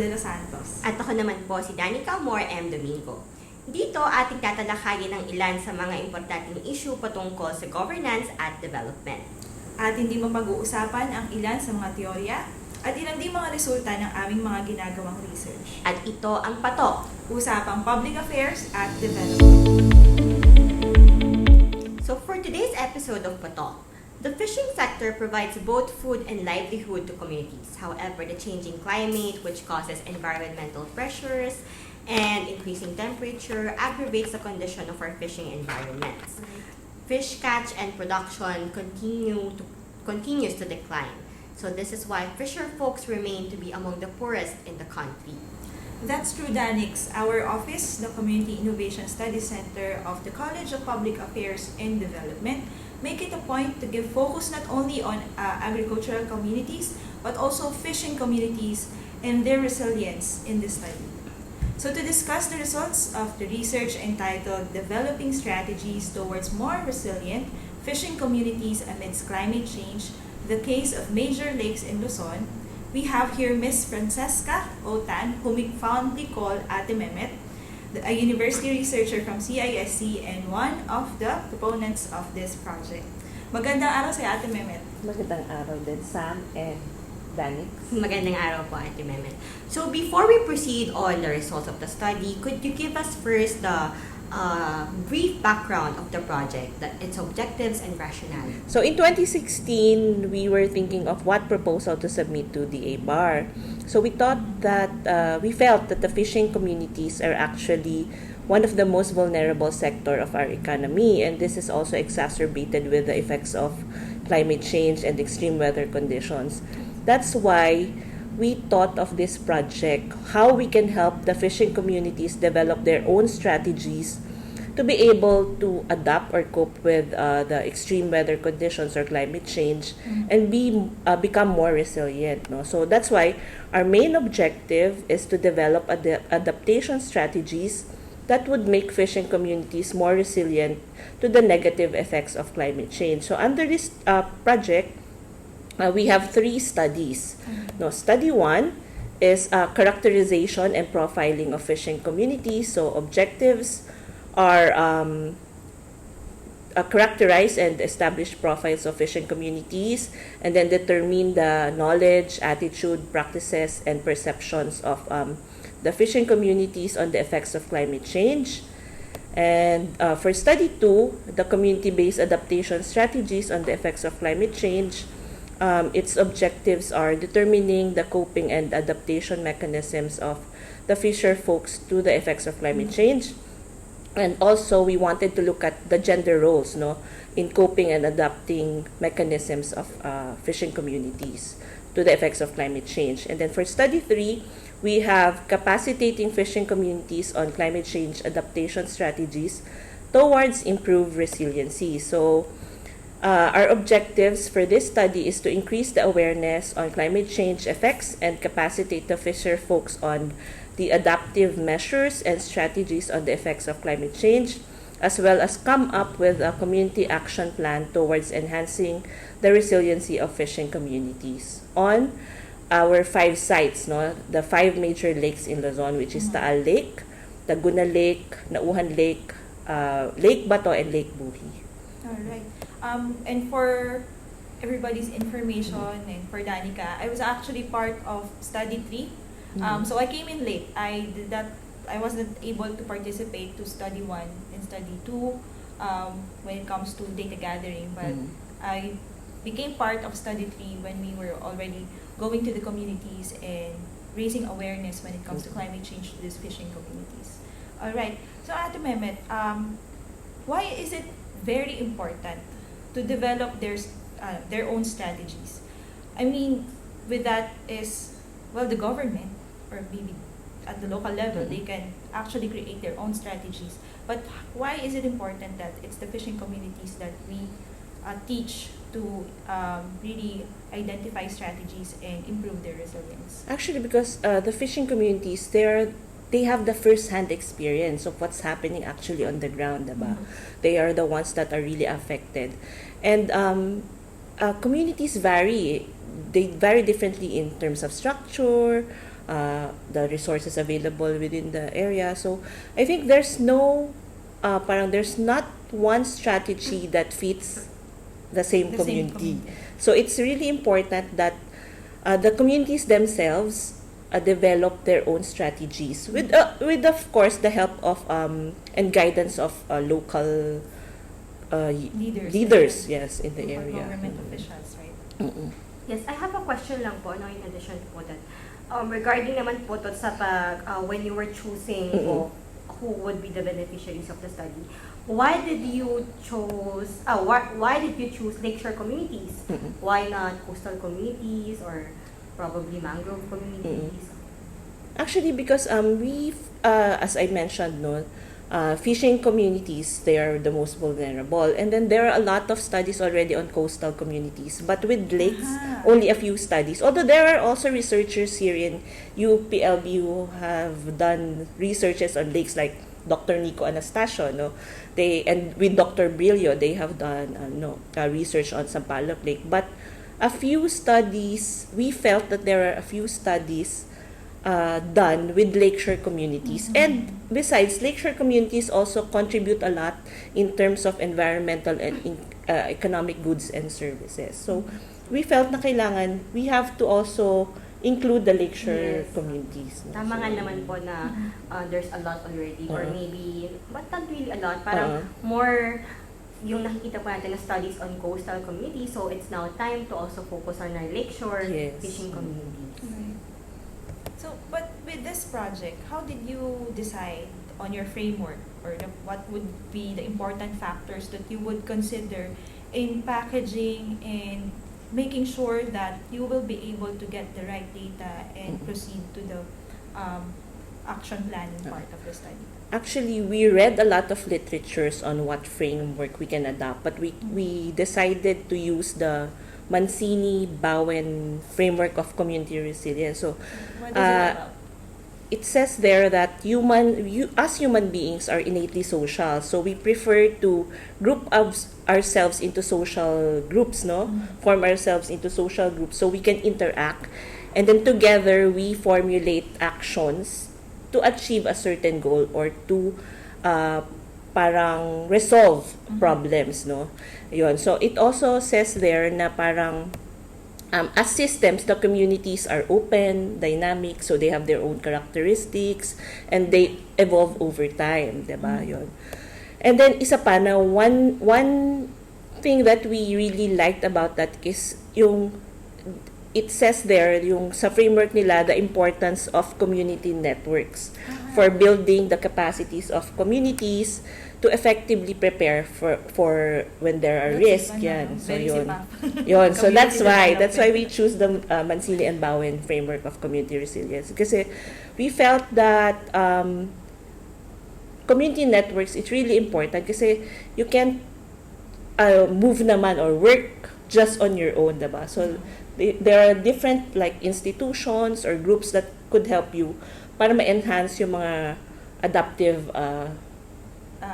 de los Santos. At ako naman po si Danica M. Domingo. Dito ating tatalakayin ang ilan sa mga importanteng issue patungkol sa governance at development. At hindi mo pag-uusapan ang ilan sa mga teorya at ilang din mga resulta ng aming mga ginagawang research. At ito ang pato. Usapang Public Affairs at Development. So for today's episode of Pato, the fishing sector provides both food and livelihood to communities. However, the changing climate, which causes environmental pressures and increasing temperature, aggravates the condition of our fishing environments. Fish catch and production continues to decline. So this is why fisher folks remain to be among the poorest in the country. That's true, Danix. Our office, the Community Innovation Studies Center of the College of Public Affairs and Development, make it a point to give focus not only on agricultural communities, but also fishing communities and their resilience in this study. So to discuss the results of the research entitled Developing Strategies Towards More Resilient Fishing Communities Amidst Climate Change, the case of major lakes in Luzon, we have here Miss Francesca O, whom we fondly call Ate Mehmet, a university researcher from CISC and one of the proponents of this project. Magandang araw sa Ate Mehmet. Magandang araw din, Sam and Danix. Magandang araw po, Ate Mehmet. So before we proceed on the results of the study, could you give us first the brief background of the project, its objectives and rationale? So in 2016, we were thinking of what proposal to submit to the ABAR. So we thought that, we felt that the fishing communities are actually one of the most vulnerable sector of our economy, and this is also exacerbated with the effects of climate change and extreme weather conditions. That's why we thought of this project, how we can help the fishing communities develop their own strategies to be able to adapt or cope with the extreme weather conditions or climate change and become more resilient. No? So that's why our main objective is to develop adaptation strategies that would make fishing communities more resilient to the negative effects of climate change. So under this project, we have 3 studies. No, study 1 is characterization and profiling of fishing communities. So objectives are characterize and establish profiles of fishing communities, and then determine the knowledge, attitude, practices, and perceptions of the fishing communities on the effects of climate change. And for study 2, the community-based adaptation strategies on the effects of climate change, its objectives are determining the coping and adaptation mechanisms of the fisher folks to the effects of climate change. And also, we wanted to look at the gender roles, in coping and adapting mechanisms of fishing communities to the effects of climate change. And then for study 3, we have capacitating fishing communities on climate change adaptation strategies towards improved resiliency. So, our objectives for this study is to increase the awareness on climate change effects and capacitate the fisher folks on the adaptive measures and strategies on the effects of climate change, as well as come up with a community action plan towards enhancing the resiliency of fishing communities on our 5 sites, the 5 major lakes in Luzon, which is Taal Lake, Laguna Lake, Nauhan Lake, Lake Bato, and Lake Buhi. All right. And for everybody's information and for Danica, I was actually part of study 3. So I came in late. I wasn't able to participate to study 1 and study 2 when it comes to data gathering, but I became part of study 3 when we were already going to the communities and raising awareness when it comes to climate change to these fishing communities. All right. So Ate Mehmet, why is it very important to develop their own strategies? I mean, with that is, well, the government, or maybe at the local level, they can actually create their own strategies. But why is it important that it's the fishing communities that we teach to really identify strategies and improve their resilience? Actually, because the fishing communities, they have the first-hand experience of what's happening actually on the ground, diba? They are the ones that are really affected. And communities vary. They vary differently in terms of structure, the resources available within the area. So I think there's there's not one strategy that fits the same The same community. community. So it's really important that the communities themselves develop their own strategies with of course the help of and guidance of local leaders, yes, in the Local area. government officials, right? Mm-mm. Yes, I have a question lang po, no, in addition po that. Regarding naman po to sa when you were choosing po who would be the beneficiaries of the study, why did you choose lakeshore communities? Why not coastal communities or probably mangrove communities? Actually, because as I mentioned, no, fishing communities, they are the most vulnerable, and then there are a lot of studies already on coastal communities. But with lakes, only a few studies. Although there are also researchers here in UPLB who have done researches on lakes, like Dr. Nico Anastasio, no, and with Dr. Brillo, they have done research on Sampaloc Lake. But a few studies, we felt that there are a few studies done with lakeshore communities. And besides, lakeshore communities also contribute a lot in terms of environmental and economic goods and services. So we felt na kailangan, we have to also include the lakeshore communities. No? Tama nga naman po na there's a lot already, or maybe, but not really a lot, parang more yung nakikita po natin na studies on coastal communities, so it's now time to also focus on our lakeshore fishing communities. Right. So, but with this project, how did you decide on your framework, or what would be the important factors that you would consider in packaging and making sure that you will be able to get the right data and proceed to the action planning part of the study? Actually, we read a lot of literatures on what framework we can adopt, but we decided to use the Mancini-Bowen framework of community resilience. So, What is it about? it says there that as human beings are innately social, so we prefer to group ourselves into social groups, no? Form ourselves into social groups so we can interact, and then together we formulate actions to achieve a certain goal or to parang resolve problems, no? Yun. So it also says there na parang as systems, the communities are open, dynamic, so they have their own characteristics, and they evolve over time, diba? Yun. And then, isa pa na, one thing that we really liked about that is it says there, sa framework nila, the importance of community networks for building the capacities of communities to effectively prepare for when there are risks. Yan. So yun. Yun. So that's why we choose the Mancini and Bowen framework of community resilience. Kasi we felt that community networks, it's really important kasi you can't move naman or work just on your own, diba? So there are different like institutions or groups that could help you para ma-enhance yung mga adaptive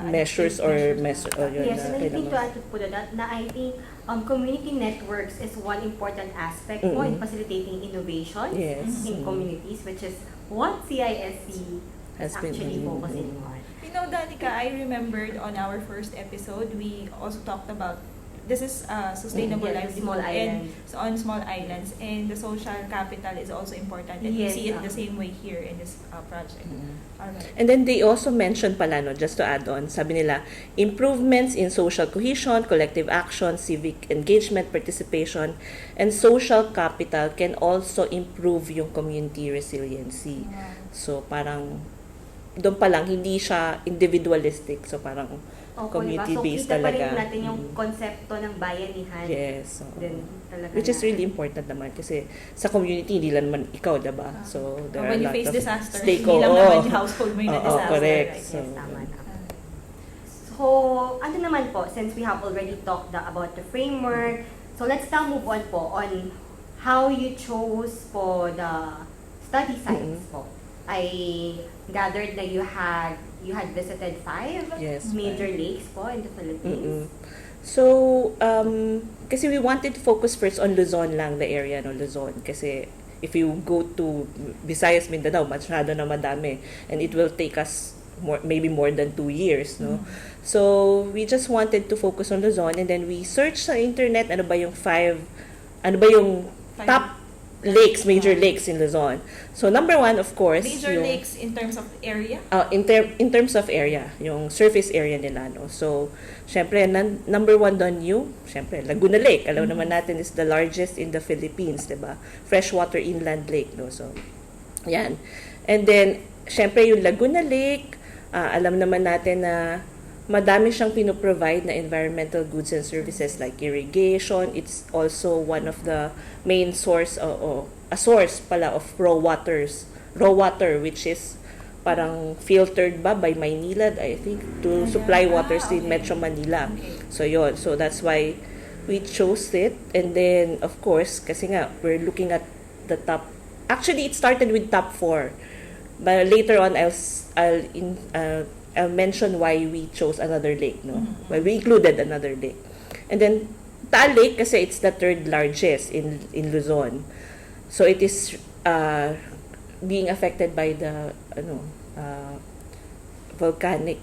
measures or yun. Yes, and I think to add to that, I think community networks is one important aspect po in facilitating innovations in communities, which is what CISC is actually focusing on. You know, Danica, I remembered on our first episode, we also talked about this is sustainable small livelihood islands. and so on small islands, and the social capital is also important, and we see it the same way here in this project. Alright. And then they also mentioned pala, no, just to add on, sabi nila, improvements in social cohesion, collective action, civic engagement, participation, and social capital can also improve yung community resiliency. So parang doon pa lang, hindi siya individualistic, so parang community-based so, kita talaga. pa rin natin yung konsepto ng bayanihan. Yes. Din, talaga which is really important naman kasi sa community, hindi lang naman ikaw, diba? So, there are a when you lot face of disasters, hindi lang naman yung household mo yung na-disaster. Correct. Right? So, Yes, tama na. So, ano naman po, since we have already talked about the framework, so let's now move on po on how you chose po the study sites po. I gathered that you had visited 5 major lakes po in the Philippines. So, kasi we wanted to focus first on Luzon lang, the area, no, Luzon. Kasi if you go to Visayas, Mindanao, masyado na madami. And it will take us maybe more than 2 years, no? So, we just wanted to focus on Luzon, and then we searched sa internet, ano ba yung top lakes, major lakes in Luzon. So, number 1, of course, major lakes in terms of area? In terms of area, yung surface area nila, no? So, syempre, number 1 doon syempre, Laguna Lake. Alam naman natin is the largest in the Philippines, diba? Freshwater inland lake, no? So, yan. And then, syempre, yung Laguna Lake, alam naman natin na madami siyang pinoprovide na environmental goods and services like irrigation. It's also one of the main source, a source pala of raw water, which is parang filtered by Maynila, I think, to supply waters in Metro Manila. So, yun. So, that's why we chose it. And then, of course, kasi nga, we're looking at the top. Actually, it started with top 4. But later on, I'll mention why we chose another lake, no? Why we included another lake. And then, Taal Lake, kasi it's the 3rd largest in Luzon. So, it is being affected by the volcanic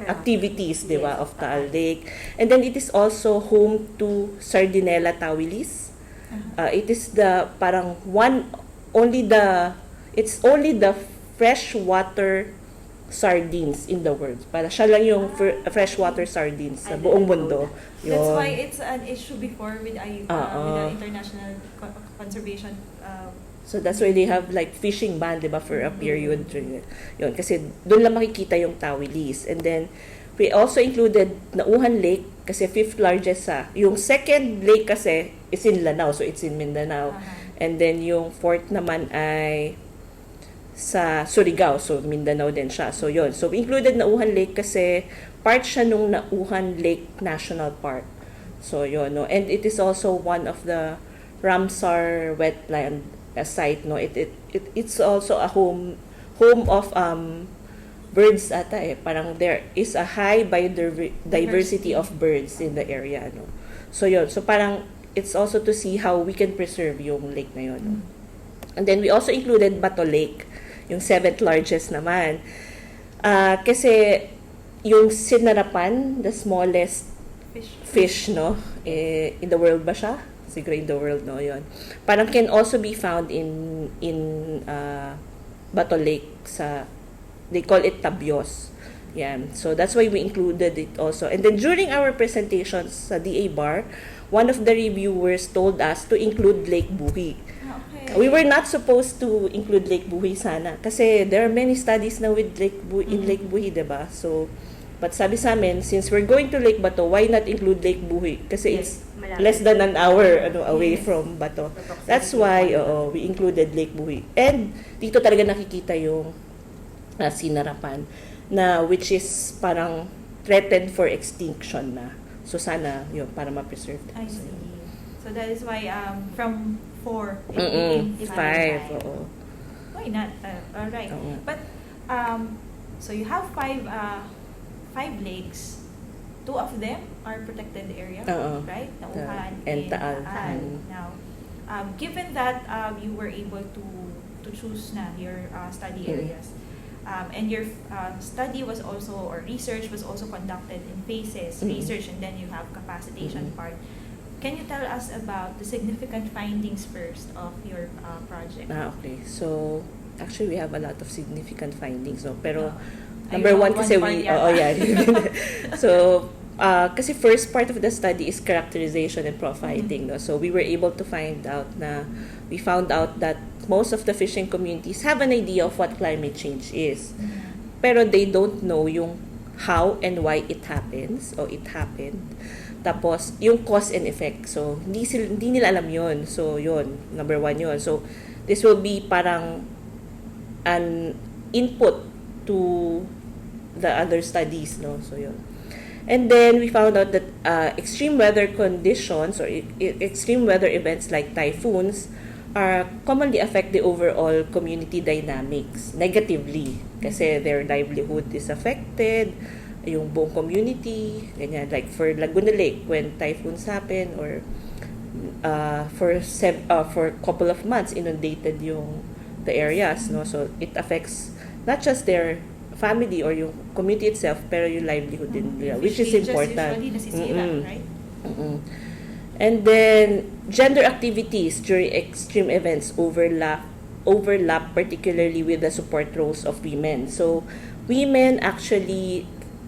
activities, di ba, of Taal Lake. And then, it is also home to Sardinella tawilis. It is the, parang it's only the freshwater sardines in the world. Para siya lang yung freshwater sardines sa buong mundo. That's why it's an issue before with the international conservation. So that's why they have like fishing ban, di ba, for a period. Yun, kasi doon lang makikita yung tawilis. And then, we also included Nauhan Lake, kasi 5th largest sa. Yung 2nd lake kasi is in Lanao, so it's in Mindanao. And then yung 4th naman ay sa Surigao, so Mindanao din siya. So yun. So we included Nauhan Lake kasi part siya nung Nauhan Lake National Park. So yun, no. And it is also one of the Ramsar wetland site, no. It's also a home of birds ata eh. Parang there is a high biodiversity of birds in the area, no. So yun. So parang it's also to see how we can preserve yung lake na yun, no. And then we also included Bato Lake, yung 7th largest naman. Kasi yung Sinarapan, the smallest fish, no? In the world ba siya? Siguro in the world, no? Yun. Parang can also be found in Bato Lake they call it Tabios. Yan. So that's why we included it also. And then during our presentations sa DA Bar, one of the reviewers told us to include Lake Buhi. We were not supposed to include Lake Buhi sana kasi there are many studies now with Lake Buhi, diba? So, but sabi sa amin, since we're going to Lake Bato, why not include Lake Buhi? Kasi it's less than an hour away from Bato. That's why we included Lake Buhi. And dito talaga nakikita yung Sinarapan na which is parang threatened for extinction na. So sana yun para ma-preserve. I see. So that is why from 4 it became 5. Why not? All right. But so you have 5 lakes. 2 of them are protected area, right? Nauhan and Taal. Now, given that you were able to choose na your study areas, and your study was also, or research was also conducted in phases, research and then you have capacitation part. Can you tell us about the significant findings first of your project? Okay. So, actually, we have a lot of significant findings. No? Pero, number 1 kasi So, kasi first part of the study is characterization and profiling. No? So, we found out that most of the fishing communities have an idea of what climate change is. Pero they don't know yung how and why it happens or it happened. Tapos, yung cause and effect. So, hindi nila alam yun. So, yun. Number 1 yun. So, this will be parang an input to the other studies, no? So, yun. And then, we found out that extreme weather conditions or extreme weather events like typhoons commonly affect the overall community dynamics negatively. Kasi their livelihood is affected, yung buong community, ganyan. Like for Laguna Lake, when typhoons happen or for a couple of months inundated the areas, no, so it affects not just their family or yung community itself, pero yung livelihood din nila, which is important. Usually nasisira, right? And then gender activities during extreme events overlap particularly with the support roles of women. So women actually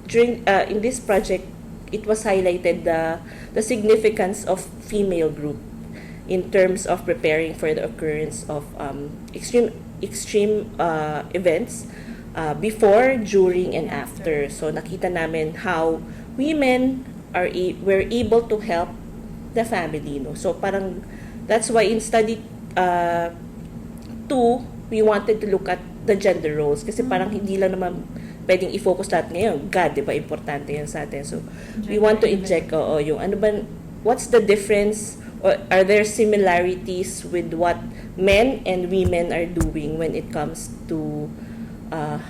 during in this project, it was highlighted the significance of female group in terms of preparing for the occurrence of extreme events before, during, and after. So nakita namin how women were able to help the family, no. So parang that's why in study 2 we wanted to look at the gender roles kasi parang hindi lang naman pwedeng i-focus natin ngayon. God, di ba, importante yan sa atin. So, we want to inject, yung ano ba, what's the difference, or are there similarities with what men and women are doing when it comes to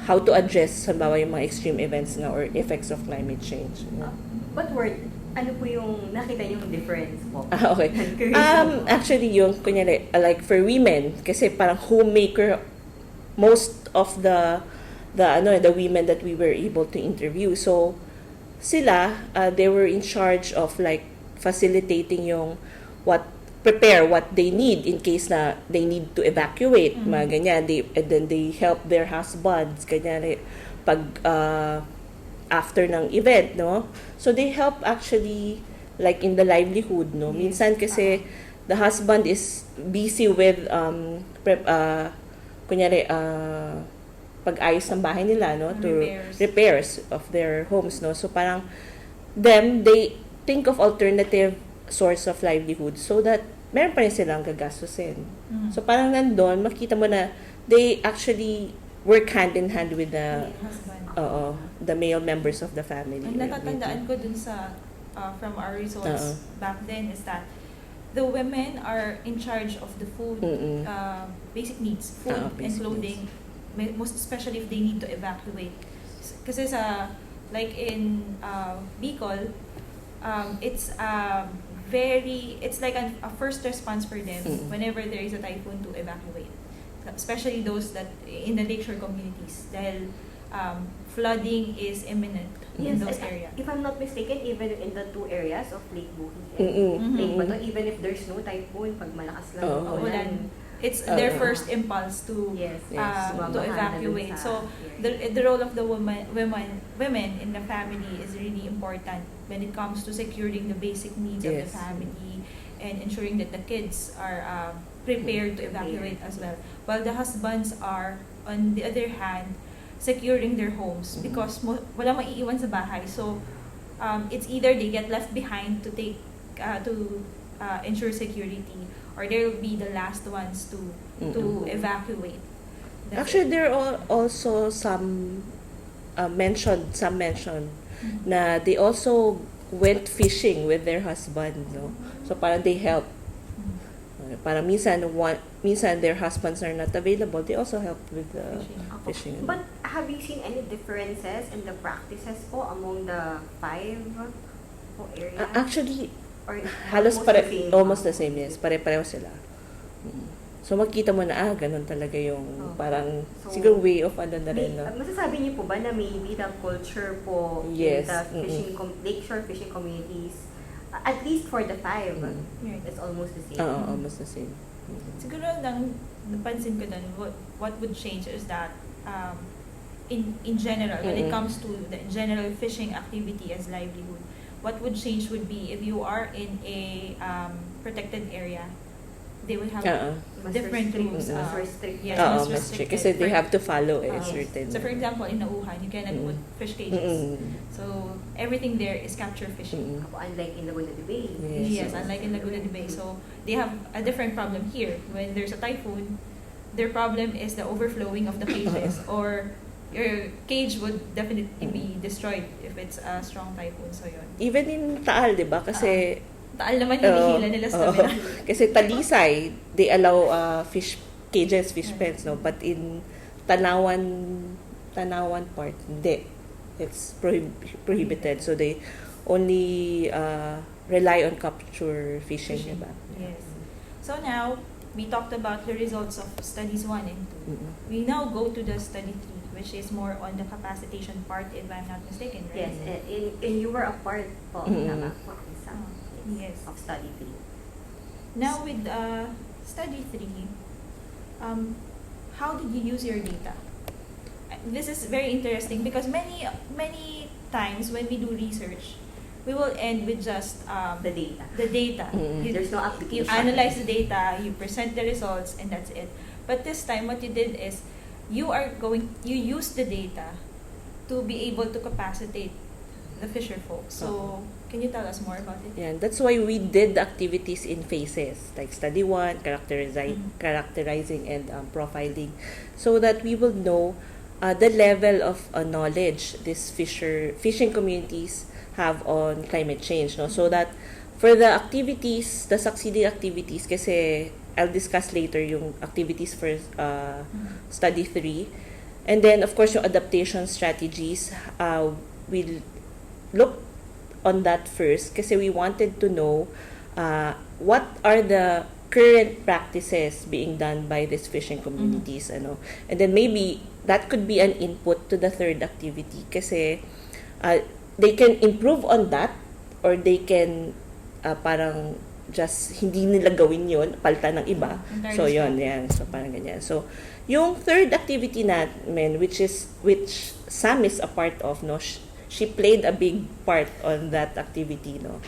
how to address, halimbawa, yung mga extreme events nga or effects of climate change. What word, ano po yung nakita yung difference po? Okay. Actually, yung, kunyari, like for women, kasi parang homemaker, most of the women that we were able to interview. So sila they were in charge of like facilitating yung prepare what they need in case na they need to evacuate, mga ganyan. And then they help their husbands ganyan pag after ng event, no. So they help actually like in the livelihood, no. Minsan kasi the husband is busy with kunyari pag-ayos ng bahay nila, no, to repairs of their homes, no. So parang they think of alternative source of livelihood so that meron pa rin silang gagastusin. So parang nandun, makita mo na they actually work hand in hand with the male members of the family. Ang natatandaan ko dun sa from our results back then is that the women are in charge of the food, basic needs, food and clothing, most especially if they need to evacuate. Kasi like in Bicol, it's like a first response for them whenever there is a typhoon to evacuate. Especially those that in the lakeshore communities, dahil flooding is imminent in those areas. If I'm not mistaken, even in the 2 areas of Lake Buhi and Lake Bato, even if there's no typwoon, pag malakas lang yung ulan, it's their first impulse to evacuate. So the role of the women in the family is really important when it comes to securing the basic needs of the family and ensuring that the kids are prepared to evacuate as well. While the husbands are, on the other hand, securing their homes because wala maiiwan sa bahay. So it's either they get left behind to take to ensure security, or they will be the last ones to evacuate. Actually, there are also some mentioned na they also went fishing with their husband, no. So parang they help. Para minsan their husbands are not available, they also help with the fishing. But have you seen any differences in the practices po among the 5 areas? Actually, or halos almost the same, yes. Pare-pareho sila. So magkita mo na ganun talaga yung parang siguro way of ano na rin, no? Masasabi niyo po ba na maybe the culture po in the fishing lakeshore fishing communities, at least for the 5, it's almost the same. Almost the same. Siguro napansin ko dun, what would change is that in general, when it comes to the general fishing activity as livelihood, what would change would be if you are in a protected area, they would have different rules. Mas restricted. Yes, mas restricted. Kasi they have to follow certain. So for example, in Nauhan, you cannot put fish cages. So everything there is capture fishing. Unlike in Laguna de Bay. Yes, unlike in Laguna de Bay. So they have a different problem here. When there's a typhoon, their problem is the overflowing of the cages, or your cage would definitely be destroyed if it's a strong typhoon. So yun. Even in Taal, di ba? Kasi Taal naman hinihila nila sa tabi. Kasi Talisay, they allow fish cages, fish pens, no? But in Tanawan part, hindi. It's prohibited. So they only rely on capture fishing, diba? Yes. So now, we talked about the results of studies 1 and 2. We now go to the study 3, which is more on the capacitation part, if I'm not mistaken, right? Yes, and you were a part po, tama po, Yes. of study 3. Now with study 3, how did you use your data? This is very interesting because many times when we do research, we will end with just The data. the data. There's no You application. analyze the data, you present the results, and that's it. But this time, what you did is you use the data to be able to capacitate the fisher folks. So, can you tell us more about it? Yeah, that's why we did the activities in phases, like study 1, characterizing and profiling, so that we will know the level of knowledge these fishing communities have on climate change, no? So that for the activities, the succeeding activities, kasi I'll discuss later yung activities for study 3, and then of course yung adaptation strategies, we'll look on that first kasi we wanted to know what are the current practices being done by these fishing communities, ano, and then maybe that could be an input to the third activity kasi they can improve on that, or they can parang just hindi nila gawin yun, palitan ng iba. So yun, yan. So parang ganyan. So yung third activity namin, which Sam is a part of, no, she played a big part on that activity, no.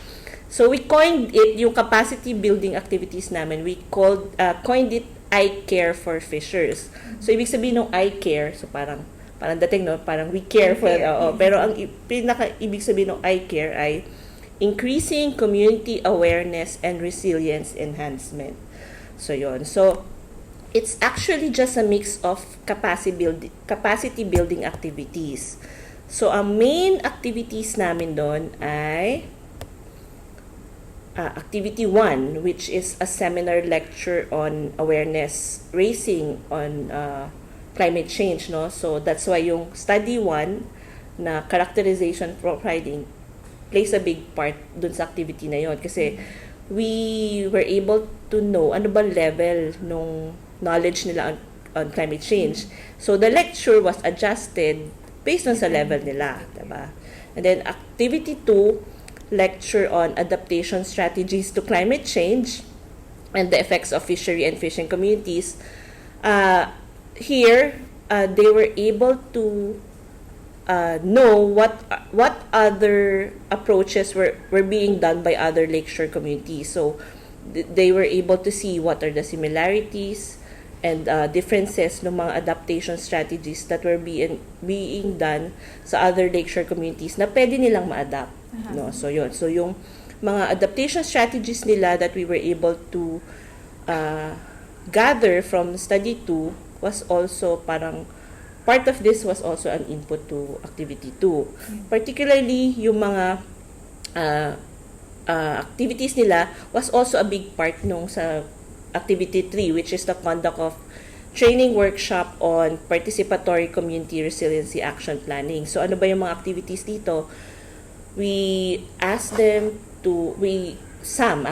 So we coined it, yung capacity building activities namin, we coined it I care for fishers. So ibig sabihin ng I care, so parang dating, no, parang we care for, pero ang pinaka ibig sabihin ng I care ay increasing community awareness and resilience enhancement. So yon. So it's actually just a mix of capacity building activities. So ang main activities namin doon ay activity 1, which is a seminar lecture on awareness raising on climate change, no? So that's why yung study 1 na characterization profiling plays a big part dun sa activity na yon kasi we were able to know ano ba level nung knowledge nila on climate change. So the lecture was adjusted based on sa level nila, diba? And then activity 2, lecture on adaptation strategies to climate change and the effects of fishery and fishing communities. Here, they were able to know what other approaches were being done by other lakeshore communities. So they were able to see what are the similarities and differences ng mga adaptation strategies that were being done sa other lakeshore communities na pwede nilang ma-adapt. No? So yun. So yung mga adaptation strategies nila that we were able to gather from study 2 was also parang part of this was also an input to activity 2. Particularly yung mga activities nila was also a big part nung sa activity 3, which is the conduct of training workshop on participatory community resiliency action planning. So ano ba yung mga activities dito? We asked them to Sam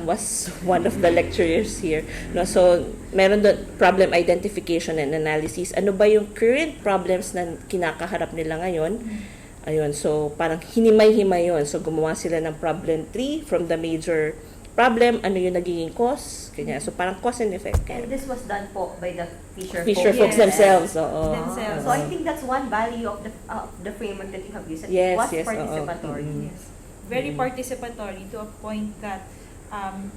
was one of the lecturers here, no? So meron doon problem identification and analysis. Ano ba yung current problems na kinakaharap nila ngayon? Ayun, so parang hinimay-himay yun. So gumawa sila ng problem 3 from the major problem, ano yung nagiging cause, kanya. So parang cause and effect. And this was done po by the fisher folks themselves. Themselves. So I think that's one value of the framework that you have used. Yes, was yes, participatory. Yes. Very participatory to a point that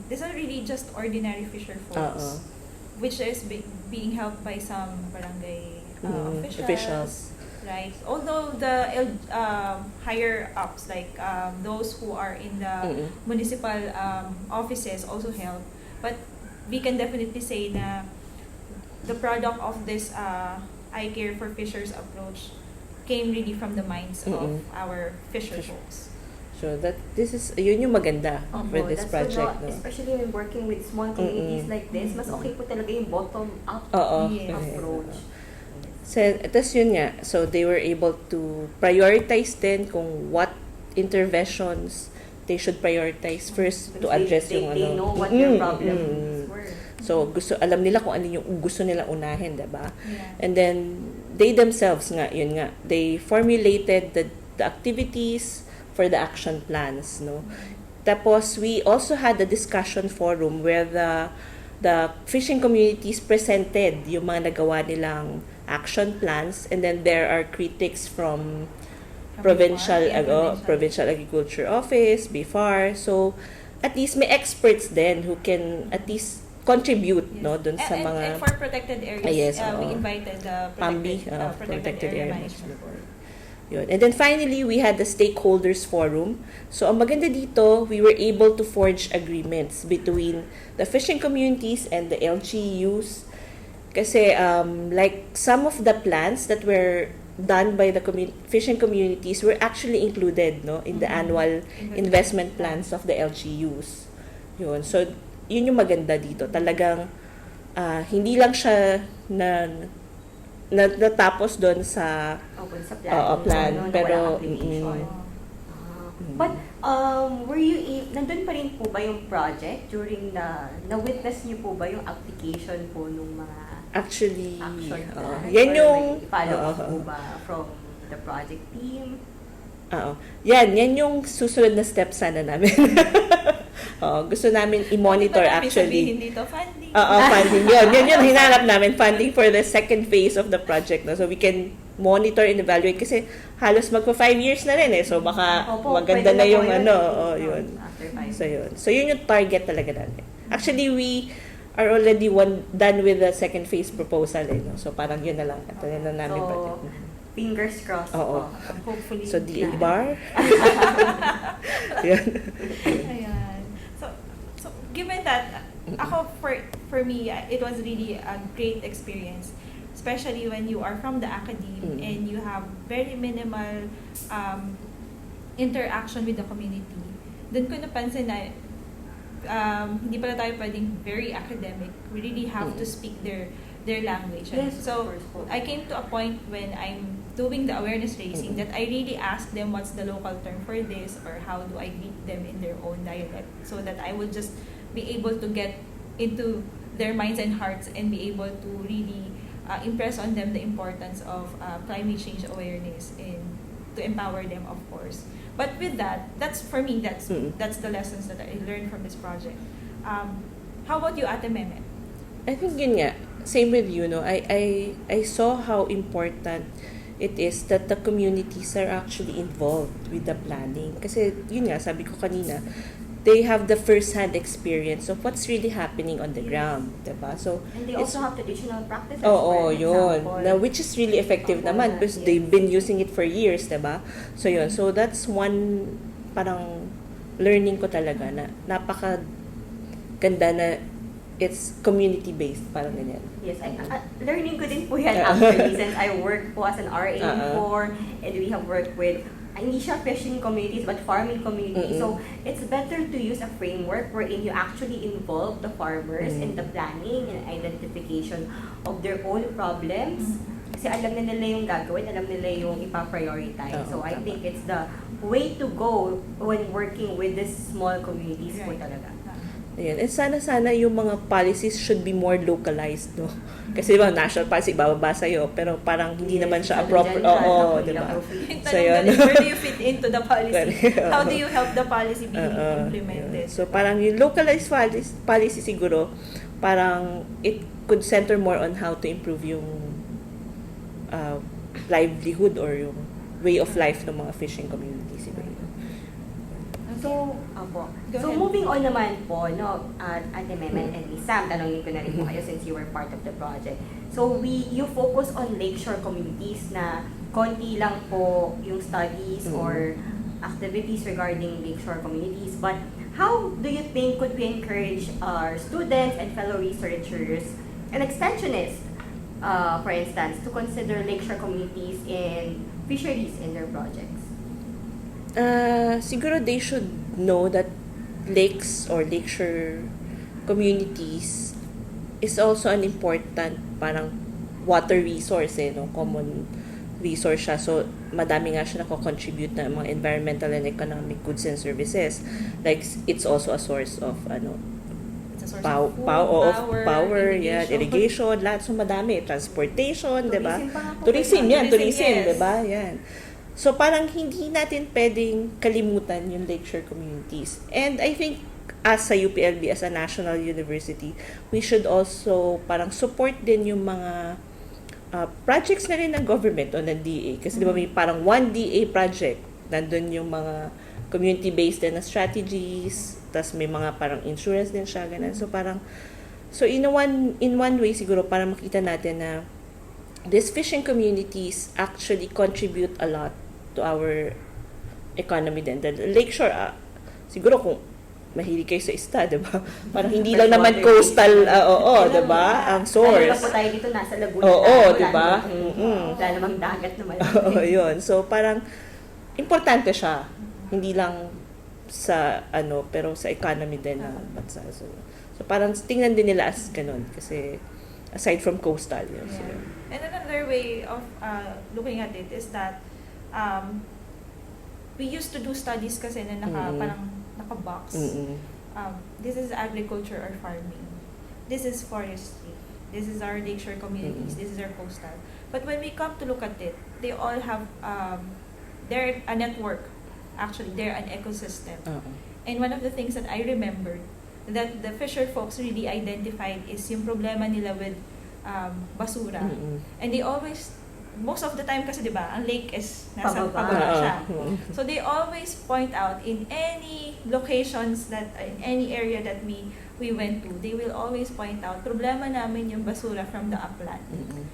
these are really just ordinary fisher folks, which is being helped by some barangay officials. Right. Although the higher ups, like those who are in the municipal offices, also help, but we can definitely say na the product of this I care for fishers approach came really from the minds of our fisher folks. So this is yun yung maganda for this project, no? Especially when working with small communities like this, mas okay po talaga yung bottom up approach. So, tas yun nga, so they were able to prioritize din kung what interventions they should prioritize first to address they yung know what their problems were. So, alam nila kung ano yung gusto nila unahin, diba? Yeah. And then, they themselves nga, yun nga, they formulated the activities for the action plans, no? Tapos, we also had a discussion forum where the fishing communities presented yung mga nagawa nilang action plans, and then there are critics from provincial agriculture office, BIFAR. So, at least may experts then who can at least contribute, Yes. no, dun sa mga And for protected areas, yes, we invited the PAMBI, protected area management board. yun. And then finally, we had the stakeholders forum. So, ang maganda dito, we were able to forge agreements between the fishing communities and the LGUs. Kasi, like, some of the plans that were done by the fishing communities were actually included, no, in the annual investment plans of the LGUs. Yun. So, yun yung maganda dito. Talagang, hindi lang siya natapos doon sa plan, pero but were you nandun pa rin po ba yung project during na-witness niyo po ba yung application po nung mga actually action plan? yan yung follow up po ba from the project team? Yan yung susunod na step sana namin. Gusto namin i-monitor actually. Hindi to funding. Funding yun. Yun hinanap namin, funding for the second phase of the project. No? So we can monitor and evaluate kasi halos magpa 5 years na rin eh. So baka maganda na yung yun. So yun. So yun yung target talaga namin. Actually, we are already done with the second phase proposal eh. No? So parang yun na lang. Ito na namin project. Fingers crossed po. Hopefully. So, DA bar? Ayan. So, given that, ako, for me, it was really a great experience. Especially when you are from the academe and you have very minimal interaction with the community. Doon ko napansin na hindi pala tayo pwedeng very academic. We really have to speak their language. Yes, so, I came to a point when I'm doing the awareness raising that I really ask them what's the local term for this or how do I greet them in their own dialect so that I will just be able to get into their minds and hearts and be able to really impress on them the importance of climate change awareness and to empower them, of course. But with that, that's for me, that's the lessons that I learned from this project. How about you, Ate Meme? I think yun nga, same with you, no? I saw how important it is that the communities are actually involved with the planning. Kasi yun nga, sabi ko kanina, they have the first-hand experience of what's really happening on the ground, diba? So, and they also have traditional practices. Yun. Now, which is really effective naman because they've been using it for years, diba? So, yun. So, that's one parang learning ko talaga na napaka ganda na it's community-based, parang ganyan. Yes, learning ko din po yan actually since I work po as an RA before and we have worked with hindi siya fishing communities but farming communities. So, it's better to use a framework wherein you actually involve the farmers in the planning and identification of their own problems. Kasi alam na nila yung gagawin, alam nila yung ipa-prioritize. So, I think it's the way to go when working with these small communities po talaga. Ayan. And sana yung mga policies should be more localized, no? Kasi diba, national policy, bababa sa'yo, pero parang hindi naman siya appropriate. Diba? So, yun. Where do you fit into the policy? How do you help the policy being implemented? So, parang yung localized policy siguro, parang it could center more on how to improve yung livelihood or yung way of life ng mga fishing communities. So, moving on naman po, no, Ate Meme and Miss Sam, tanongin ko na rin po kayo since you were part of the project. So, you focus on lakeshore communities na konti lang po yung studies or activities regarding lakeshore communities. But how do you think could we encourage our students and fellow researchers and extensionists, for instance, to consider lakeshore communities and fisheries in their projects? Siguro they should know that lakes or lakeshore communities is also an important parang water resource, no? Common resource siya. So, madami nga siya nako-contribute na mga environmental and economic goods and services. Like, it's also a source of, It's a source of food, power, irrigation, lahat. So, madami. Transportation, di ba? Tourism, Tourism, yes. di ba? Yan. So, parang hindi natin pwedeng kalimutan yung lakeshore communities. And I think, as a UPLB, as a national university, we should also parang support din yung mga projects na rin ng government o ng DA. Kasi di ba may parang one DA project, nandun yung mga community-based na strategies, tas may mga parang insurance din siya, ganun. So parang, in one way siguro, para makita natin na these fishing communities actually contribute a lot to our economy din. The lakeshore, siguro kung mahilig kayo sa ista, diba? Parang hindi lang naman coastal, diba? Ang source. Lalo na po tayo dito, nasa Laguna. Oo, diba? Wala namang dagat naman. Oo, yun. So, parang, importante siya. Hindi lang sa, pero sa economy din ng bansa. So, parang tingnan din nila as ganun. Kasi, aside from coastal, yun. So, And another way of looking at it is that we used to do studies kasi na parang naka-box. This is agriculture or farming. This is forestry. This is our lakeshore communities. This is our coastal. But when we come to look at it, they all have, they're a network. Actually, they're an ecosystem. And one of the things that I remembered that the fisher folks really identified is yung problema nila with basura. And they always, most of the time kasi diba, ang lake is nasa pababa siya. So they always point out in any locations that, in any area that we went to, they will always point out, problema namin yung basura from the upland.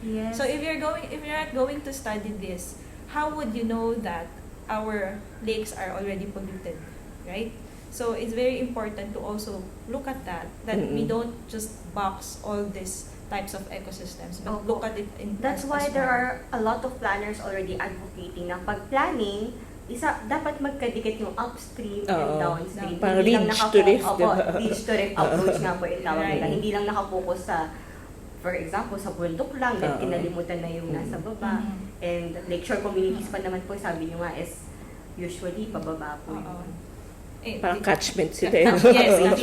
Yes. So if you're not going to study this, how would you know that our lakes are already polluted, right? So it's very important to also look at that we don't just box all these types of ecosystems, but look at it in That's why there are a lot of planners already advocating na pag planning, dapat magkadikit yung upstream and downstream. Parang reach to rift, reach to rift approach nga po yung tawag nila. Hindi lang nakafocus sa, for example, sa bundok lang, then kinalimutan na yung nasa baba. And lakeshore communities pa naman po, sabi nyo nga, is usually pababa po yun. Parang catchment sila. Yes, catchment.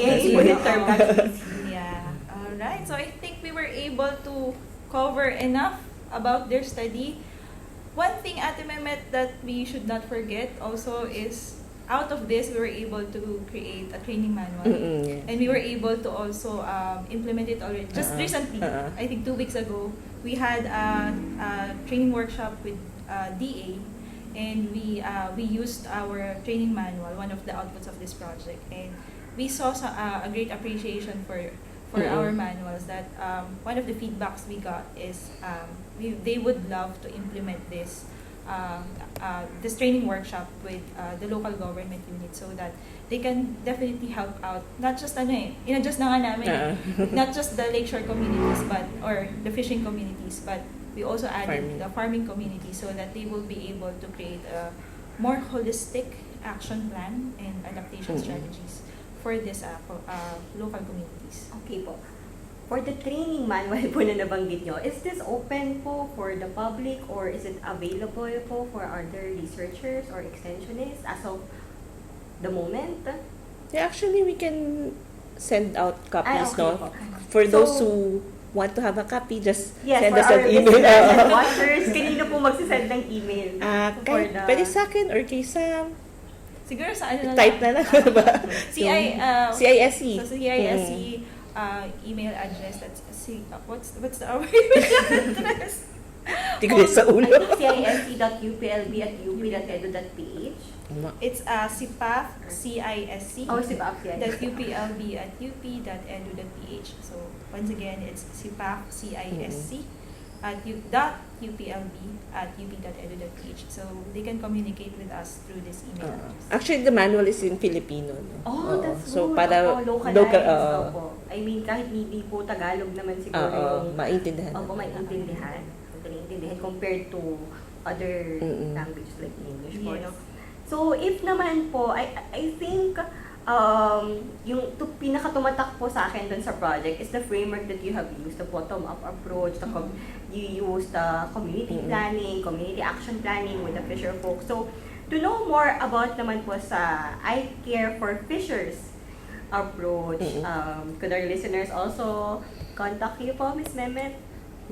Yeah. Alright, so I think we were able to cover enough about their study. One thing, Ate Mehmet, that we should not forget also is, out of this, we were able to create a training manual. And we were able to also implement it already. Just recently, I think 2 weeks ago, we had a training workshop with DA. And we used our training manual, one of the outputs of this project, and we saw a great appreciation for our manuals. That one of the feedbacks we got is they would love to implement this training workshop with the local government unit, so that they can definitely help out. Not just inadjust na nga namin, not just the lakeshore communities, or the fishing communities, but we also added the farming community, so that they will be able to create a more holistic action plan and adaptation strategies for this local communities. Okay po. For the training manual po na nabanggit nyo, is this open po for the public, or is it available po for other researchers or extensionists as of the moment? Yeah, actually, we can send out copies, okay no? po. For those who want to have a copy, just Yes, send us for an our email. listeners and watchers, kanino po magsisend ng email? Pwede sa akin or kay Sam. Siguro sa ano na Type na lang, ba? CISC. So CISC email address, that's what's our email address? Tigil sa ulo. CISC.uplb@up.edu.ph. It's CPAf, CISC. CPAf, UPLB@up.edu.ph. So once again, it's CPAf, CISC .uplb@up.edu.ph. So they can communicate with us through this email address. Actually, the manual is in Filipino. No? That's so, good. para localized. I mean, kahit hindi po Tagalog naman siguro yung maintindihan. maintindihan compared to other languages like English po. Yes. No? So, if naman po, I think yung pinakatumatak po sa akin dun sa project is the framework that you have used, the bottom-up approach, you use the community planning, community action planning with the fisher folks. So, to know more about naman po sa I Care for Fishers approach, could our listeners also contact you po, Ms. Mehmet?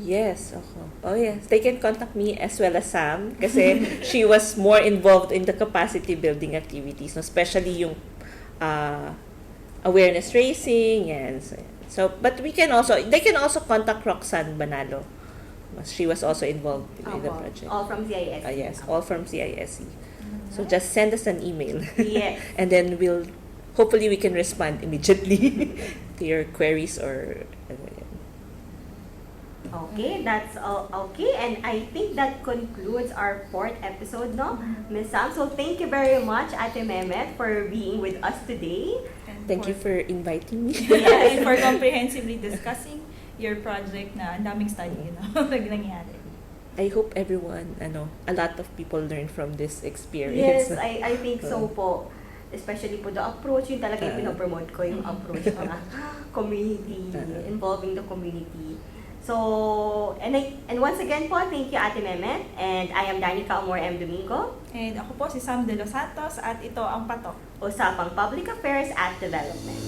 Yes, ako. Oh yes, they can contact me as well as Sam kasi she was more involved in the capacity building activities, no? Especially yung awareness raising and so but they can also contact Roxanne Banalo. She was also involved in the project. All from CISC. Yes, all from CISC. So just send us an email. Yes. And then hopefully we can respond immediately to your queries or Okay, that's all. Okay, and I think that concludes our 4th episode, no, Ms. Sam. So thank you very much, Ate Mehmet, for being with us today. Thank you for inviting me. And for comprehensively discussing your project na ang daming study, nangyari. I hope everyone, a lot of people learn from this experience. Yes, I think so po. Especially po the approach, yun talaga yung pinopromote ko, yung approach na community, involving the community. So, and once again po, thank you Ate Mehmet, and I am Danica Amor M. Domingo. And ako po si Sam De Los Santos at ito ang Patok. Usapang Public Affairs at Development.